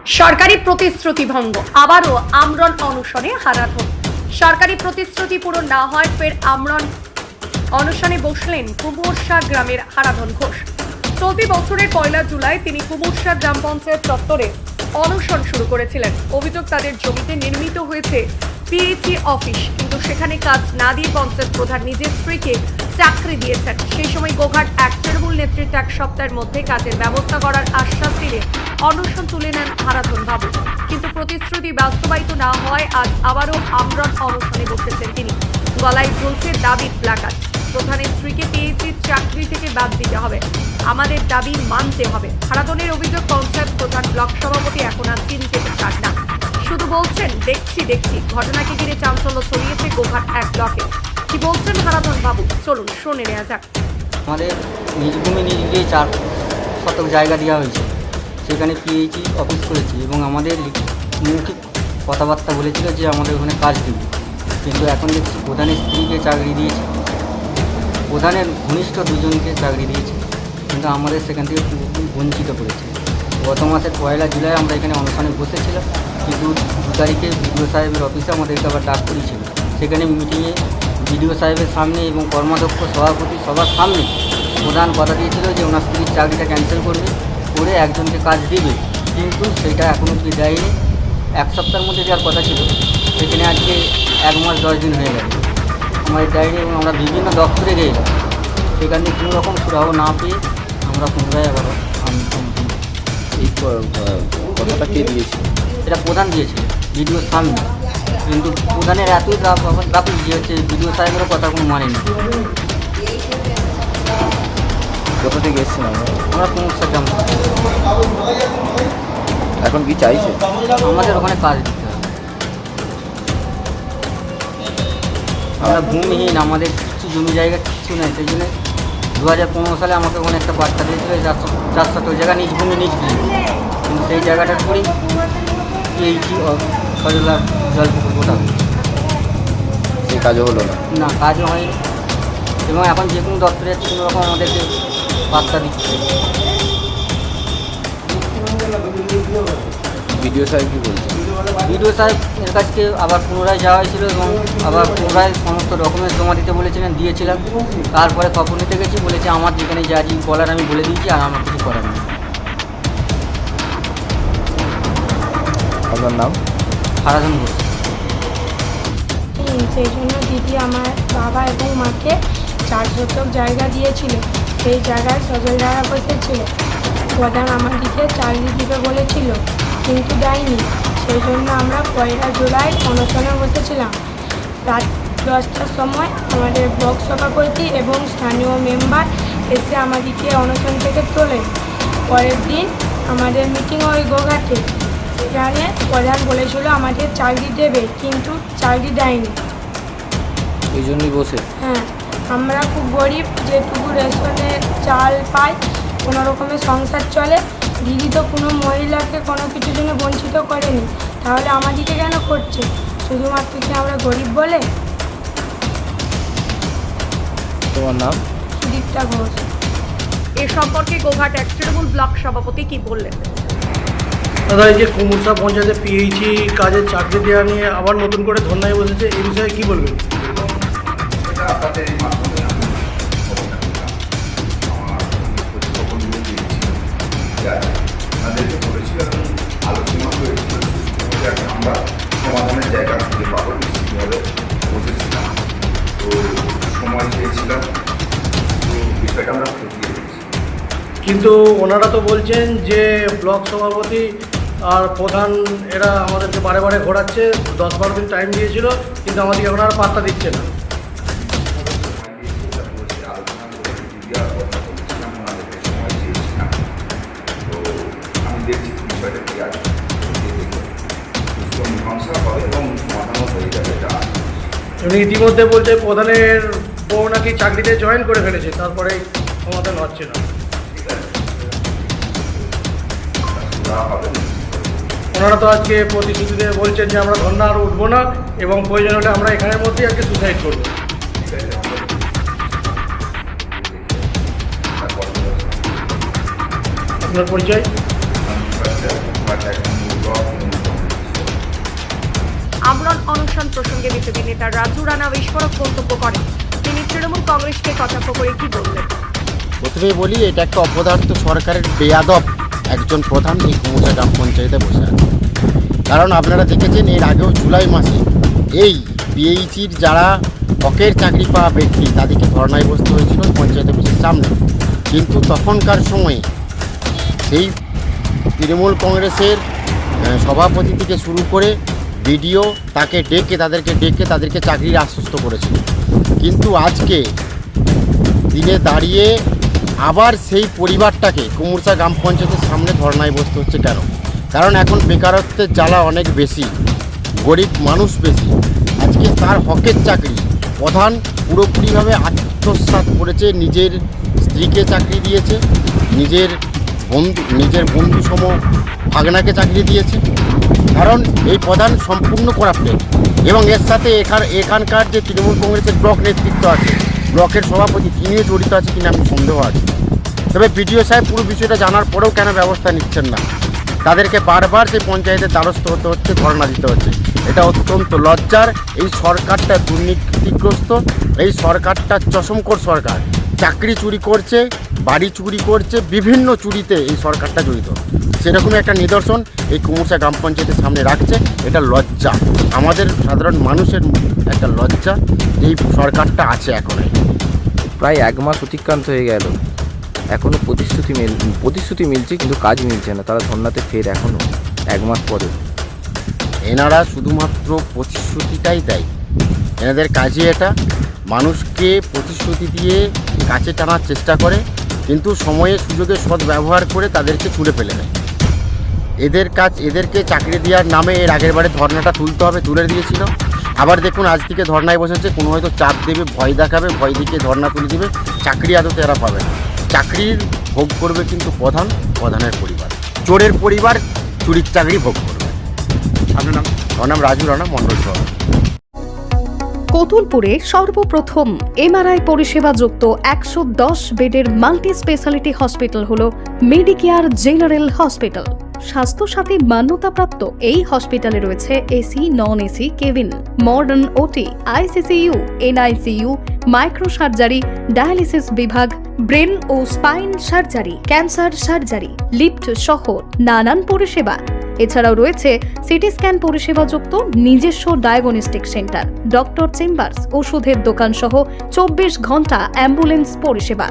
সরকারি প্রতিশ্রুতি ভঙ্গ, আবারও আমরণ অনশনে হারাধন। সরকারি প্রতিশ্রুতি পূরণ না হয় ফের আমরণ অনশনে বসলেন কুমুরশা গ্রামের হারাধন ঘোষ। চলতি বছরের 1 জুলাই তিনি কুমুরশা গ্রাম পঞ্চায়েত চত্বরে অনশন শুরু করেছিলেন। অভিযোগ, তাদের জমিতে নির্মিত হয়েছে পিএইচই অফিস, কিন্তু সেখানে কাজ না দিয়ে পঞ্চায়েত প্রধান নিজের স্ত্রীকে চাকরি দিয়েছেন। সেই সময় গোঘাট এক তৃণমূল নেতৃত্ব 1 সপ্তাহের মধ্যে কাজের ব্যবস্থা করার আশ্বাস দিলে অনশন তুলে নেন হারাধন বাবু। কিন্তু প্রতিশ্রুতি বাস্তবায়িত না হওয়ায় আজ আবারও আমরণ অনশনে বসেছেন তিনি। গলায় ঝুলছে দাবির প্লাকার্ড। প্রধানের স্ত্রীকে পিএইচির চাকরি থেকে বাদ দিতে হবে, আমাদের দাবি মানতে হবে। হারাধনের অভিযোগ, পঞ্চায়েত প্রধান ব্লক সভাপতি এখন আর চিনতে চান না, শুধু বলছেন দেখছি। ঘটনাকে ঘিরে চাঞ্চল্য ছড়িয়েছে গোঘাট 1 ব্লকে। কি বলছেন হারাধন বাবু, চলুন শুনে নেওয়া যাক। আমাদের নিজ ভূমি নিজ গিয়ে 4 শতক জায়গা দেওয়া হয়েছে, সেখানে পিএইচই অফিস করেছি এবং আমাদের মৌখিক কথাবার্তা বলেছিল যে আমাদের ওখানে কাজ দেবে। কিন্তু এখন দেখছি প্রধানের স্ত্রীকে চাকরি দিয়েছে, প্রধানের ঘনিষ্ঠ 2জনকে চাকরি দিয়েছে, কিন্তু আমাদের সেখান থেকে পুরোপুরি বঞ্চিত করেছে। গত মাসের 1 জুলাই আমরা এখানে অনশনে বসেছিলাম, কিন্তু 2 তারিখে বিডিও সাহেবের অফিসে আমাদেরকে আবার ডাক করেছিল। সেখানে মিটিংয়ে বিডিও সাহেবের সামনে এবং কর্মাধ্যক্ষ সভাপতি সবার সামনে প্রধান কথা দিয়েছিল যে ওনার স্ত্রীর চাকরিটা ক্যান্সেল করবে, করে একজনকে কাজ দেবে, কিন্তু সেটা এখনও কি দেয়নি। 1 সপ্তাহের মধ্যে দেওয়ার কথা ছিল, সেখানে আজকে 1 মাস 10 দিন হয়ে গেছে আমাদের দেয়নি এবং আমরা বিভিন্ন দপ্তরে গেলাম, সেখানে কোনো রকম সুরাহ না পেয়ে আমরা পুনরায় আবার এই কথাটা কে দিয়েছে? এটা প্রধান দিয়েছে বিডিওর সামনে, কিন্তু প্রধানের এতই গাফিল যে হচ্ছে বিডিও সাহেবেরও কথা কোনো মানেনি। কোথা থেকে এসছেন? আমরা কুমুরশা গ্রাম, এখন কি চাইছে? আমাদের ওখানে কাজ দিতে হবে। আমরা ভূমিহীন, আমাদের কিছু জমি জায়গা কিছু নেই, সেই জন্য 2015 সালে আমাকে ওখানে একটা বার্তা দিয়েছিল 4 শতক জায়গা নিজ ভূমি নিজ গিয়ে, কিন্তু সেই জায়গাটার পরেই পিএইচই সজলা জল পুকুর গোটা সেই কাজও হলো না? না, কাজও হয়নি এবং এখন যে কোনো দপ্তরে কোনো রকম আমাদেরকে বার্তা দিচ্ছে। বিডিও সাহেব কী বলছে? বিডিও সাহেব এর কাছকে আবার পুনরায় যাওয়া হয়েছিল এবং আবার পুনরায় সমস্ত ডকুমেন্টস জমা দিতে বলেছিলেন, দিয়েছিলাম। তারপরে খবর নিতে গেছি, বলেছে আমার যেখানে যা যা বলার আমি বলে দিয়েছি, আর আমার কিছু করার নেই। আপনার নাম? হারাধন ঘোষ। সেই জন্য দিদি আমার বাবা এবং মাকে 4 শতক জায়গা দিয়েছিল। সেই জায়গায় সজলধারা বসেছিল। প্রধান আমাদেরকে চাকরি দিবে বলেছিল, কিন্তু দেয়নি। সেই জন্য আমরা 1 জুলাই অনশনে বসেছিলাম। রাত 10টার সময় আমাদের ব্লক সভাপতি এবং স্থানীয় মেম্বার এসে আমাদেরকে অনশন থেকে তোলেন। পরের দিন আমাদের মিটিং হয় গোঘাটে, সেখানে প্রধান বলেছিল আমাদের চাকরি দেবে, কিন্তু চাকরি দেয়নি। এই জন্যই বসে? হ্যাঁ, আমরা খুব গরিব, যেটুকু রেশনের চাল পাই কোনো রকমের সংসার চলে। দিদি তো কোনো মহিলাকে কোনো কিছুর জন্য বঞ্চিত করেনি, তাহলে আমাদেরকে কেন করছে? শুধুমাত্র কি আমরা গরিব বলে? তোমার নাম? দীপ্তা ঘোষ। এ সম্পর্কে গোঘাট 1 তৃণমূল ব্লক সভাপতি কি বললেন? দাদা, এই যে কুমুরশা পঞ্চায়েতে পিএইচই কাজের চাকরি দেওয়া নিয়ে আবার নতুন করে ধর্নায় বসেছে, এই বিষয়ে কী বলবেন? সেটা আপনাদের এই মাধ্যমে আমি খবরটা পেলাম। আমার খবর নিয়ে দিয়েছি যে তাদেরকে বলেছিল এবং আলোচনা হয়েছিল, সুষ্ঠুভাবে এখন আমরা সমাধানের জায়গা খুঁজে পাবো, নিশ্চিতভাবে বসেছিলাম। তো সময় চেয়েছিলাম, তো বিষয়টা আমরা খতিয়ে দিয়েছি। কিন্তু ওনারা তো বলছেন যে ব্লক সভাপতি আর প্রধান এরা আমাদেরকে বারে বারে ঘোরাচ্ছে, 10-12 দিন টাইম দিয়েছিল, কিন্তু আমাদেরকে এখন আর পাত্তা দিচ্ছে না। আলোচনা করে দেওয়ার কথা বলেছিলাম, ওনাদেরকে সময় চেয়েছিলাম। তো আমি দেখছি বিষয়টা কি আছে, সুস্থ মীমাংসা হবে এবং সমাধানও হয়ে যাবে। এটা উনি ইতিমধ্যে বলছে প্রধানের বউ নাকি চাকরিতে জয়েন করে ফেলেছে, তারপরে সমাধান হচ্ছে না। ঠিক আছে, সুরা হবে। ওনারা তো আজকে প্রতিশ্রুতিতে বলছেন যে আমরা ধর্না আর উঠবো না এবং প্রয়োজন হলে আমরা এখানের মধ্যেই আজকে সুসাইড করবো। ঠিক আছে, আপনার পরিচয়? আমরা সব তৃণমূল কংগ্রেস। আমরণ অনশন প্রসঙ্গে বিজেপি নেতা রাজু রানা বিস্ফোরক মন্তব্য করেন। তিনি তৃণমূল কংগ্রেসকে কটাক্ষ করে কি বললেন? প্রথমেই বলি, এটা একটা অপদার্থ সরকারের বেয়াদব একজন প্রধান এই কুমুরসা গ্রাম পঞ্চায়েতে বসে আছে। কারণ আপনারা দেখেছেন এর আগেও জুলাই মাসে এই পিএইচির যারা হকের চাকরি পাওয়া ব্যক্তি তাদেরকে ধর্নায় বসতে হয়েছিল পঞ্চায়েত অফিসের সামনে। কিন্তু তখনকার সময়ে সেই তৃণমূল কংগ্রেসের সভাপতি থেকে শুরু করে বিডিও তাকে তাদেরকে চাকরির আশ্বস্ত করেছিল। কিন্তু আজকে দিনে দাঁড়িয়ে আবার সেই পরিবারটাকে কুমুরসা গ্রাম পঞ্চায়েতের সামনে ধর্নায় বসতে হচ্ছে কেন? কারণ এখন বেকারত্বের জ্বালা অনেক বেশি, গরিব মানুষ বেশি। আজকে তার হকের চাকরি প্রধান পুরোপুরিভাবে আত্মসাৎ করেছে, নিজের স্ত্রীকে চাকরি দিয়েছে, নিজের বন্ধু সম ভাগনাকে চাকরি দিয়েছে। কারণ এই প্রধান সম্পূর্ণ করাপ্টেড এবং এর সাথে এখানকার যে তৃণমূল কংগ্রেসের ব্লক নেতৃত্ব আছে, ব্লকের সভাপতি, তিনিও জড়িত আছে কিনা আমি সন্দেহ আছে। তবে বিডিও সাহেব পুরো বিষয়টা জানার পরেও কেন ব্যবস্থা নিচ্ছেন না? তাদেরকে বারবার সেই পঞ্চায়েতের দ্বারস্থ হতে হচ্ছে, ধর্ণা দিতে হচ্ছে। এটা অত্যন্ত লজ্জার। এই সরকারটা দুর্নীতিগ্রস্ত, এই সরকারটা চশমখোর সরকার। চাকরি চুরি করছে, বাড়ি চুরি করছে, বিভিন্ন চুরিতে এই সরকারটা জড়িত। সেরকমই একটা নিদর্শন এই কুমুরসা গ্রাম পঞ্চায়েতের সামনে রাখছে। এটা লজ্জা, আমাদের সাধারণ মানুষের একটা লজ্জা এই সরকারটা আছে এখন। প্রায় 1 মাস অতিক্রান্ত হয়ে গেল, এখনও প্রতিশ্রুতি মিলছে কিন্তু কাজ মিলছে না। তারা ধর্নাতে ফের এখনও 1 মাস পরে। এনারা শুধুমাত্র প্রতিশ্রুতিটাই দেয়, এনাদের কাজই এটা। মানুষকে প্রতিশ্রুতি দিয়ে কাছে টানার চেষ্টা করে, কিন্তু সময়ে সুযোগে সদ্ব্যবহার করে তাদেরকে ছুঁড়ে ফেলে নেয়। এদেরকে চাকরি দেওয়ার নামে এর আগের বারে ধর্নাটা তুলে দিয়েছিল। আবার দেখুন আজ থেকে ধর্নায় বসেছে, কোনো হয়তো চাপ দেবে, ভয় দেখাবে, ভয় দেখিয়ে ধর্না তুলে দেবে। চাকরি আদতে এরা পাবে না। চাকরির ভোগ করবে কিন্তু প্রধানের পরিবার, চোরের পরিবার চুরির চাকরি ভোগ করবে। আপনার নাম? আমার নাম রাজু রানা, মণ্ডল শহর। কতুলপুরে সর্বপ্রথম এমআরআই পরিষেবা যুক্ত 110 বেডের মাল্টি স্পেশালিটি হসপিটাল হল মেডিকেয়ার জেনারেল হসপিটাল। স্বাস্থ্যসাথী মান্যতাপ্রাপ্ত এই হসপিটালে রয়েছে AC, non AC cabin, modern OT, ICCU, NICU, micro surgery, dialysis বিভাগ, ব্রেন ও spine surgery, cancer surgery, lift সহ নানান পরিষেবা। এছাড়াও রয়েছে সিটি স্ক্যান পরিষেবা যুক্ত নিজস্ব ডায়াগনস্টিক সেন্টার, ডক্টর চেম্বার্স, ওষুধের দোকান সহ 24 ঘন্টা অ্যাম্বুলেন্স পরিষেবা।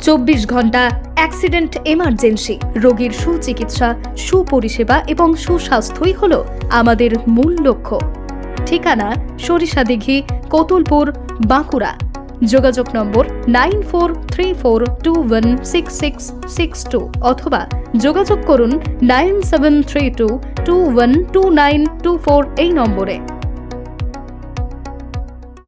24 ঘন্টা অ্যাক্সিডেন্ট এমার্জেন্সি। রোগীর সুচিকিৎসা, সুপরিষেবা এবং সুস্বাস্থ্যই হল আমাদের মূল লক্ষ্য। ঠিকানা সরিষাদিঘি, কতুলপুর, বাঁকুড়া। যোগাযোগ নম্বর 9434216662 অথবা যোগাযোগ করুন 9732212924 এই নম্বরে।